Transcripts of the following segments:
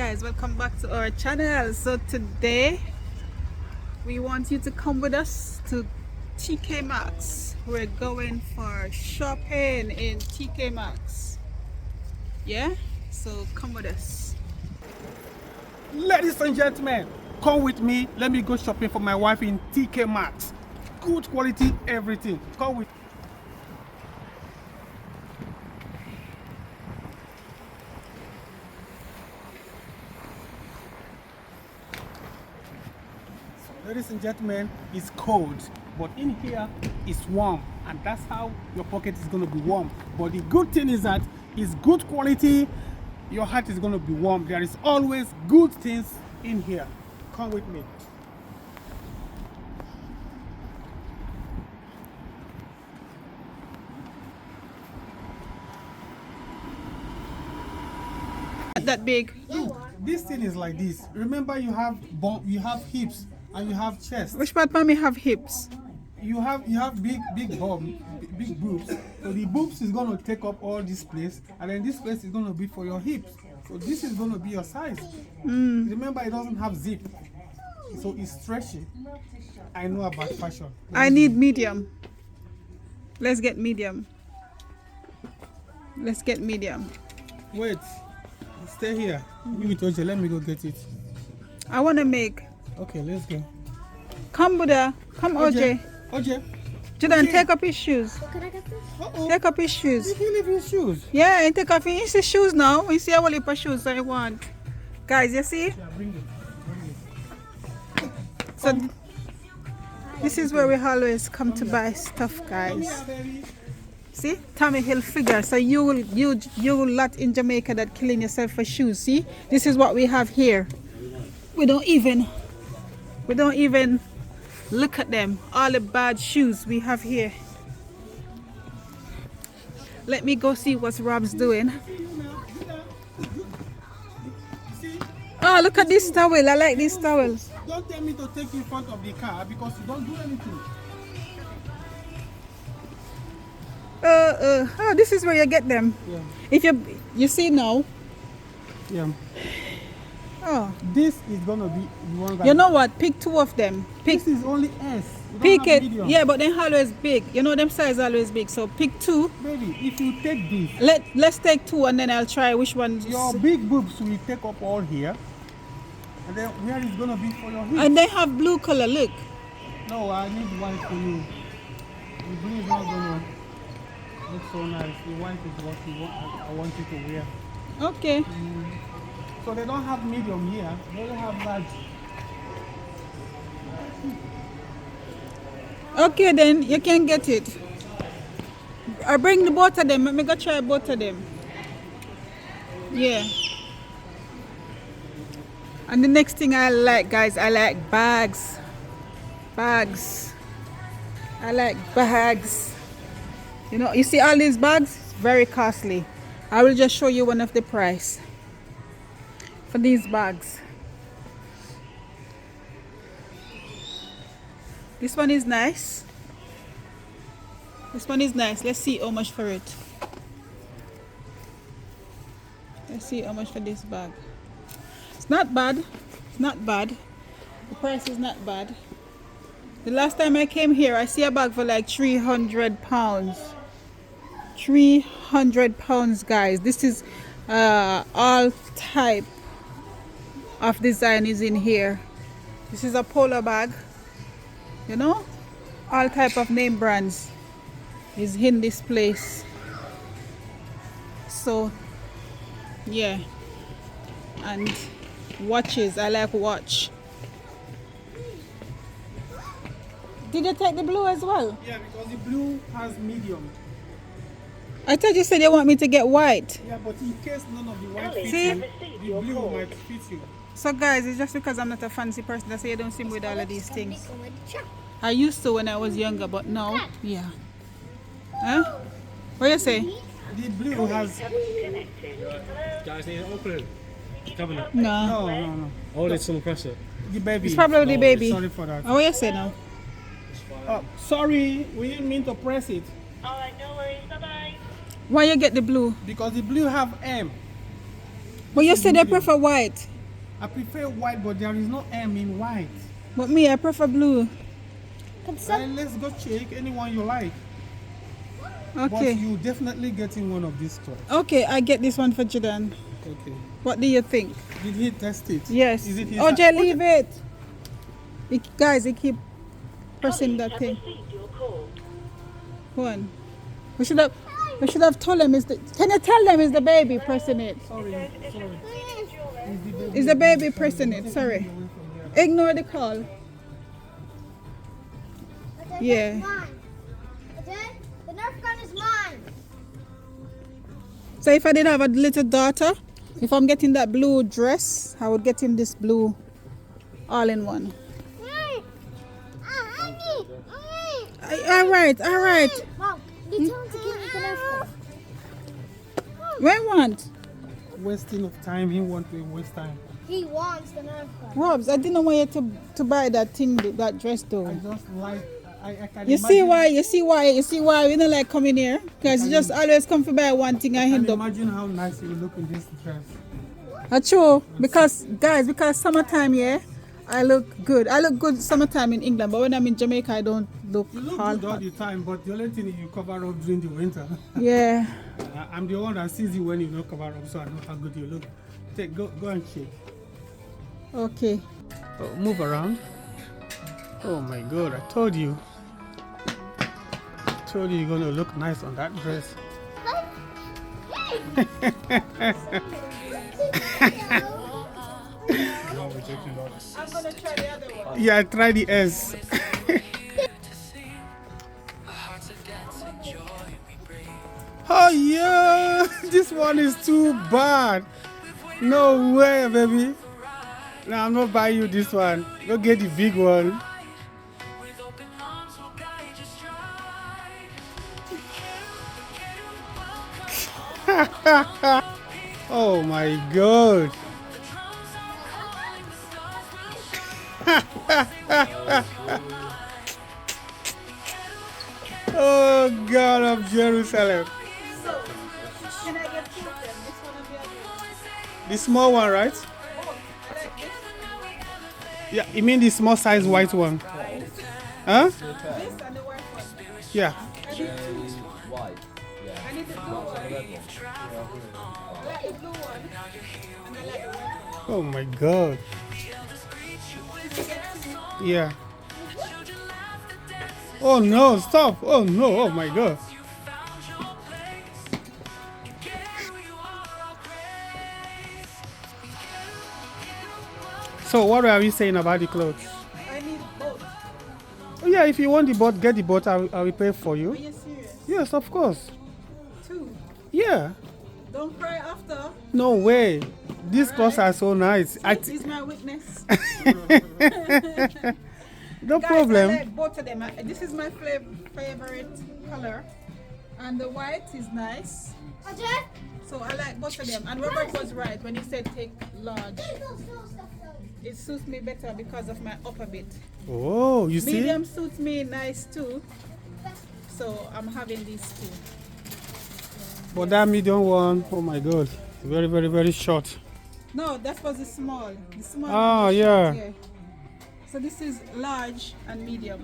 guys, welcome back to our channel. So today we want you to come with us to TK Maxx. We're going for shopping in TK Maxx. Yeah, so come with us. Ladies and gentlemen, come with me. Let me go shopping for my wife in TK Maxx. Good quality, everything. Come with. Ladies and gentlemen, it's cold, but in here it's warm, and that's how your pocket is going to be warm. But the good thing is that it's good quality. Your heart is going to be warm. There is always good things in here. Come with me. Not that big. This thing is like this. Remember, you have hips and you have chest. Which part mommy have hips? You have big bum, big boobs. So the boobs is gonna take up all this place, and then this place is gonna be for your hips. So this is gonna be your size. Remember, it doesn't have zip, so it's stretchy. I know about fashion. I need medium. Let's get medium. Let's get medium. Wait, stay here. You with OJ, let me go get it. I want to make. Okay, let's go. Come, Buddha. Come, OJ. OJ. Jordan, take up his shoes. Can I get this? Uh-oh. Take up his shoes. You leave your shoes. Yeah, and take off his shoes now. You see how many shoes I want. Guys, you see? Yeah, bring it. Bring it. So this is where we always come to buy stuff, guys. Yeah, baby. See? Tommy Hilfiger. So you lot in Jamaica that killing yourself for shoes. See? This is what we have here. We don't even look at them. All the bad shoes we have here. Let me go see what Rob's doing. Oh, look at this towel. I like these towels. Don't tell me to take you in front of the car because you don't do anything. Oh, this is where you get them. Yeah. If you see now. Yeah. Oh, This is gonna be the one that. you know what? Pick two of them. Pick This is only S. You don't pick have it. medium. Yeah, but they're always big. You know them size always big. So pick two. Baby, if you take this, Let's take two and then I'll try which one. your big boobs will take up all here, and then where is gonna be for your hips? And they have blue color. Look. No, I need white for you. The blue is not gonna look so nice. The white is what you want. I want you to wear. Okay. So they don't have medium here. They only have large. Okay, then you can get it. I bring the both of them. Let me go try both of them. Yeah. And the next thing I like, guys, I like bags. Bags. I like bags. You know, you see all these bags? It's very costly. I will just show you one of the price for these bags. This one is nice. This one is nice. Let's see how much for it. Let's see how much for this bag. It's not bad. It's not bad. The price is not bad. The last time I came here, I see a bag for like 300 pounds. 300 pounds, guys. This is all type of design is in here. This is a polo bag. You know, all type of name brands is in this place. So yeah, and watches. I like watch. Did you take the blue as well? Yeah, because the blue has medium. I thought you said you want me to get white. Yeah, but in case none of the white fits See? you, the blue might fit you. So guys, it's just because I'm not a fancy person that's why you don't see me with all of these things. I used to when I was younger, but now, yeah. Huh? What you say? The blue has. Guys need an opening. Cabinet. No. No. Oh, need some pressure. The baby. It's probably the baby. Sorry for that. Oh, what you say now? Sorry, we didn't mean to press it. Alright, no worries. Bye bye. Why you get the blue? Because the blue have M. But you said they prefer white. I prefer white, but there is no M in white. But me, I prefer blue. Well, let's go check anyone you like. But Okay. you definitely getting one of these clothes. Okay, I get this one for Jordan. Okay. What do you think? Did he test it? Yes. Is it his OJ, leave it. Guys, he keep pressing that thing. Go on. We should have told him can you tell them it's the baby pressing it? Sorry. It's the baby pressing it, sorry. Ignore the call. Yeah. The Nerf gun is mine. So if I did have a little daughter, if I'm getting that blue dress, I would get him this blue all-in-one. All right. Mom, you tell him to give me the Nerf gun. Where want? Wasting of time. He want to waste time. He wants the Nerf gun. Robs, I didn't want you to buy that thing, that dress though. I just like. I can You see why we don't like coming here? Because you just always come for buy one thing and end up. Imagine how nice you look in this dress. True, because summertime, yeah, I look good. I look good summertime in England, but when I'm in Jamaica, I don't look You look hard. good all the time, but the only thing is you cover up during the winter. Yeah. I'm the one that sees you when you don't cover up, so I know how good you look. Go and check. Okay. Oh, move around. Oh my God! I told you. You're gonna look nice on that dress. I'm gonna try the other one. Yeah, try the S. Oh yeah, this one is too bad. No way, baby. No, I'm not buying you this one. Go get the big one. Oh my God. Oh God of Jerusalem. So, can I get two of them? This one and the other one? The small one, right? Oh, I like this. Yeah, you mean the small size white one? Huh? This and the white one. Yeah. I need two. I need the blue one. I like the blue one. And I like the white one. Oh my God. Yeah. Oh no, stop. Oh no, oh my God. So what are we saying about the clothes? I need both. Oh yeah, if you want the boat, get the boat. I will pay for Are you. you serious? Yes, of course. Two. Yeah. Don't cry after. No way. These clothes are so nice. This is my weakness. No Guys, problem. I like both of them. This is my favorite color. And the white is nice. So I like both of them. And Robert was right when he said take large. It suits me better because of my upper bit. Oh, you see? Medium suits me nice too. So I'm having these two. But that medium one, oh my God, very, very, very short. No, that was the small. The small Oh, one is yeah. short, So this is large and medium.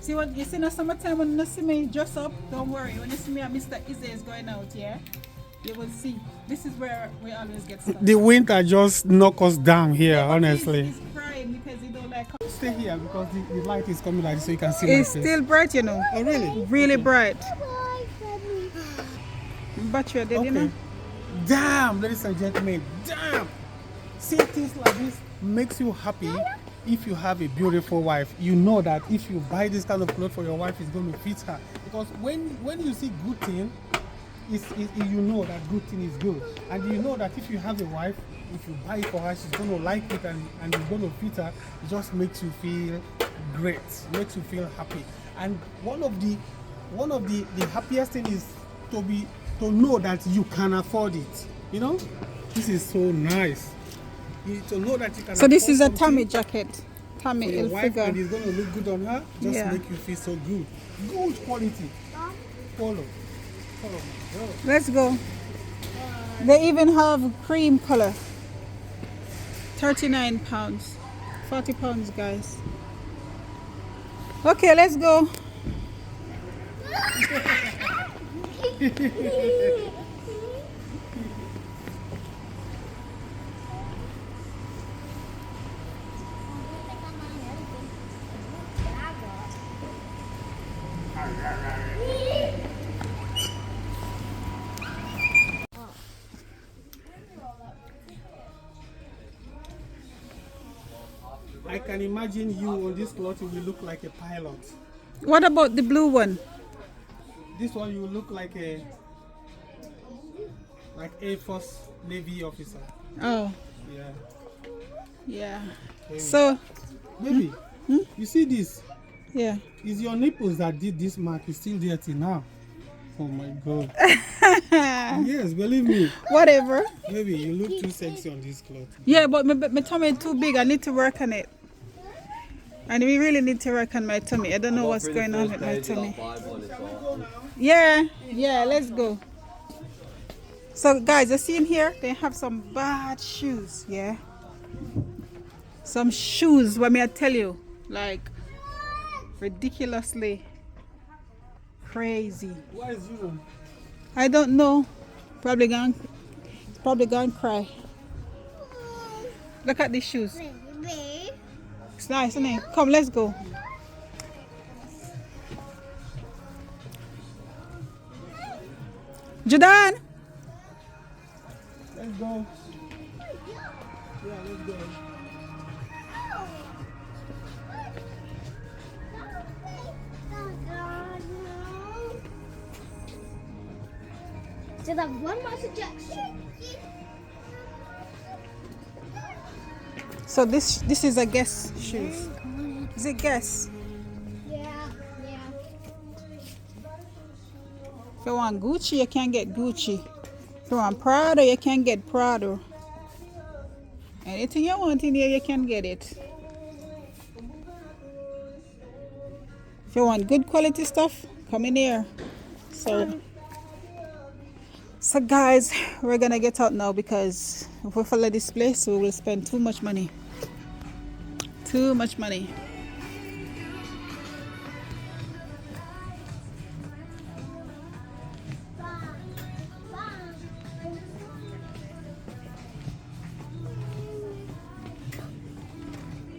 See what you see in the summertime when you see me dress up, don't worry. When you see me and Mr. Izzy is going out, yeah, you will see. This is where we always get stuck. The winter just knock us down here, Yeah, but honestly. He's crying because he don't like. Stay here because the light is coming like this so you can see my It's face. still bright, you know. Oh, really? Really bright. Battery dead, you know. Damn, ladies and gentlemen, damn. See, things like this makes you happy if you have a beautiful wife. You know that if you buy this kind of clothes for your wife, it's going to fit her. Because when you see good thing, you know that good thing is good. And you know that if you have a wife, if you buy it for her, she's going to like it and it's going to fit her. It just makes you feel great, makes you feel happy. And one of the happiest thing is to know that you can afford it. You know, this is so nice. To know that you can. So this afford is a something tummy jacket. for Tummy your wife figure. and it's going to look good on her. Just Yeah. make you feel so good. Good quality. Follow. Follow. Let's go. Bye. They even have cream color. 39 pounds. 40 pounds, guys. Okay, let's go. I can imagine you on this cloth, you will look like a pilot. What about the blue one? This one, you look like Air Force Navy officer. Oh, Yeah. yeah. Baby. So, Baby, you see this? yeah. It's your nipples that did this mark. It's still there till now. Oh my God. Yes, believe me. Whatever. Baby, you look too sexy on this cloth. Yeah, but my tummy is too big. I need to work on it. And we really need to work on my tummy. I don't know what's going on with my tummy. Yeah, let's go. So guys, you see in here, they have some bad shoes, yeah? Some shoes, what may I tell you? Like, ridiculously crazy. Why is you? I don't know. Probably gone cry. Look at these shoes. It's nice, isn't it? Come, let's go. Jordan! Let's go. Yeah, let's go. So that one more suggestion. So this is a Guess shoes. Is it Guess? Yeah. If you want Gucci, you can get Gucci. If you want Prada, you can get Prada. Anything you want in here, you can get it. If you want good quality stuff, come in here. So guys, we're gonna get out now because if we follow this place, we will spend too much money. Too much money.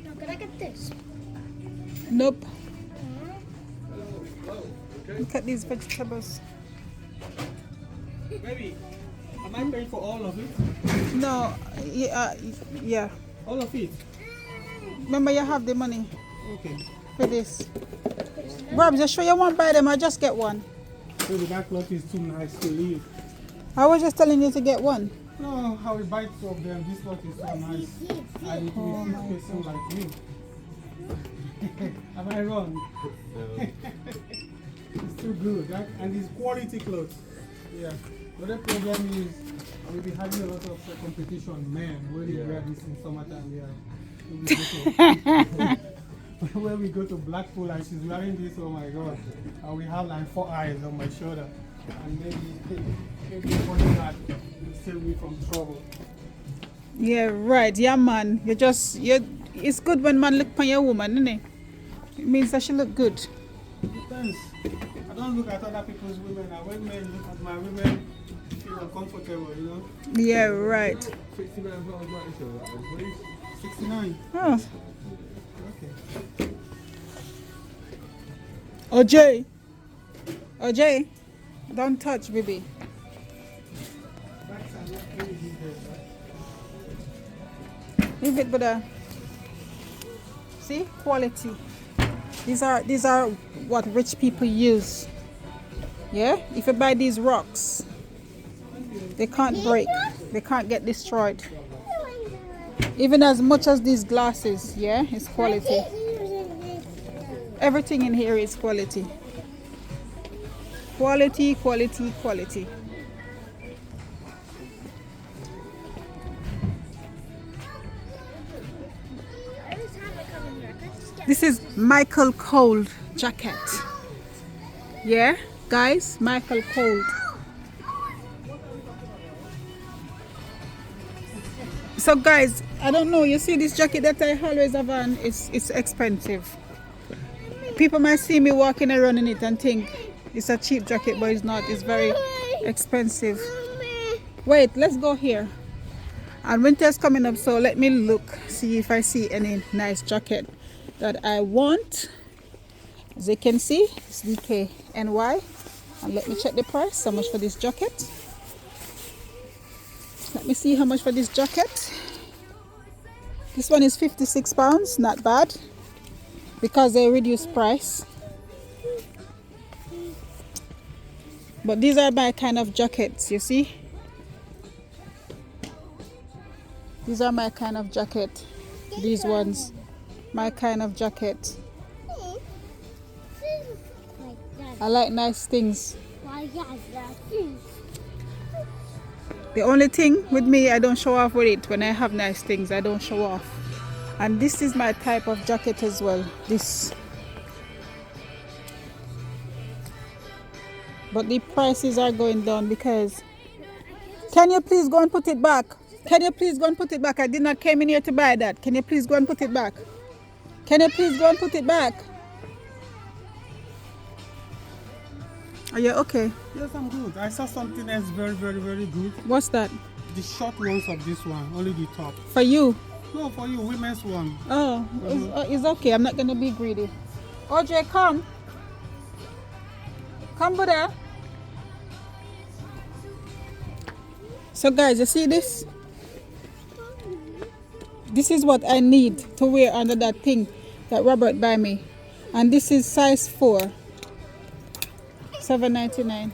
Now, can I get this? Nope. Look at these vegetables. Baby, am I paying for all of it? No, yeah. All of it? Remember, you have the money Okay. for this. Rob, just show you one buy them. I just get one. Baby, that cloth is too nice to leave. I was just telling you to get one. No, how we buy two of them. This cloth is so nice. I need to be a person like you. Am I wrong? It's too good, right? And it's quality clothes. Yeah. But the problem is, we'll be having a lot of competition. Man, when you wear this in summertime, when we go to Blackpool and she's wearing this, oh my God. And we have like 4 eyes on my shoulder. And maybe one that will save me from trouble. Yeah, right. Yeah, man. It's good when man look on your woman, isn't it? It means that she look good. Depends. I don't look at other people's women. And when men look at my women, feel uncomfortable, you know? Yeah, right. 69 pounds, right? So, please. 69. Oh. Okay. OJ, don't touch, baby. Backs are not really these days, right? Leave it, brother. See, quality. These are what rich people use. Yeah, if you buy these rocks, they can't break, they can't get destroyed. Even as much as these glasses, yeah, it's quality. Everything in here is quality. Quality, quality, quality. This is Michael Cold jacket. Yeah, guys, Michael Cold. So guys, I don't know, you see this jacket that I always have on, it's expensive. People might see me walking around in it and think it's a cheap jacket, but it's not. It's very expensive. Wait, let's go here. And winter's coming up, so let me look, see if I see any nice jacket that I want. As you can see, it's TK NY. And let me check the price. How much for this jacket? Let me see how much for this jacket. This one is £56, not bad, because they reduced price. But these are my kind of jackets, you see. These are my kind of jacket. These ones, my kind of jacket. I like nice things. The only thing with me, I don't show off with it. When I have nice things, I don't show off. And this is my type of jacket as well. This. But the prices are going down because... Can you please go and put it back? Can you please go and put it back? I did not came in here to buy that. Can you please go and put it back? Can you please go and put it back? Are you okay? Yes, I'm good. I saw something else very, very, very good. What's that? The short ones of this one, only the top. For you? No, for you, women's one. Oh, it's okay. I'm not going to be greedy. Audrey, come. Come, Buddha. So guys, you see this? This is what I need to wear under that thing that Robert buy me. And this is size 4. $7.99.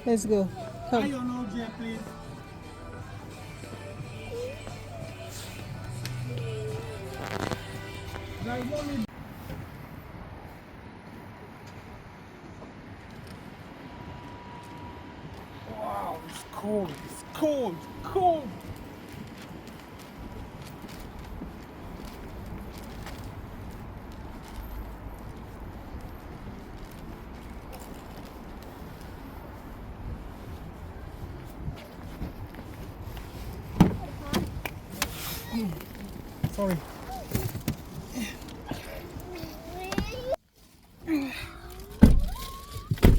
Let's go. Come. I don't know, Jay, please. There's only... Wow, it's cold. It's cold. Cold. Sorry.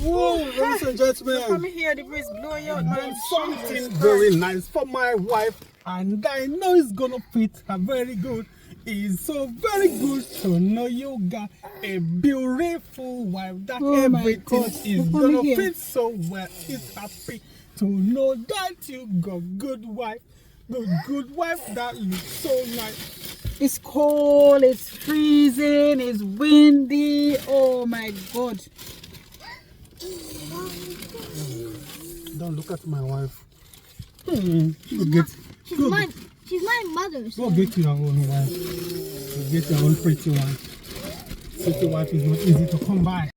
Whoa, ladies and gentlemen. Come here, the breeze blow you out, man. There's something very nice for my wife, and I know it's gonna fit her very good. It's so very good to know you got a beautiful wife, that everything is gonna fit so well. It's happy to know that you got good wife, good wife that looks so nice. It's cold, it's freezing, it's windy. Oh my God. Don't look at my wife. She's my mother. Go get your own wife. Go get your own pretty wife. Pretty wife is not easy to come by.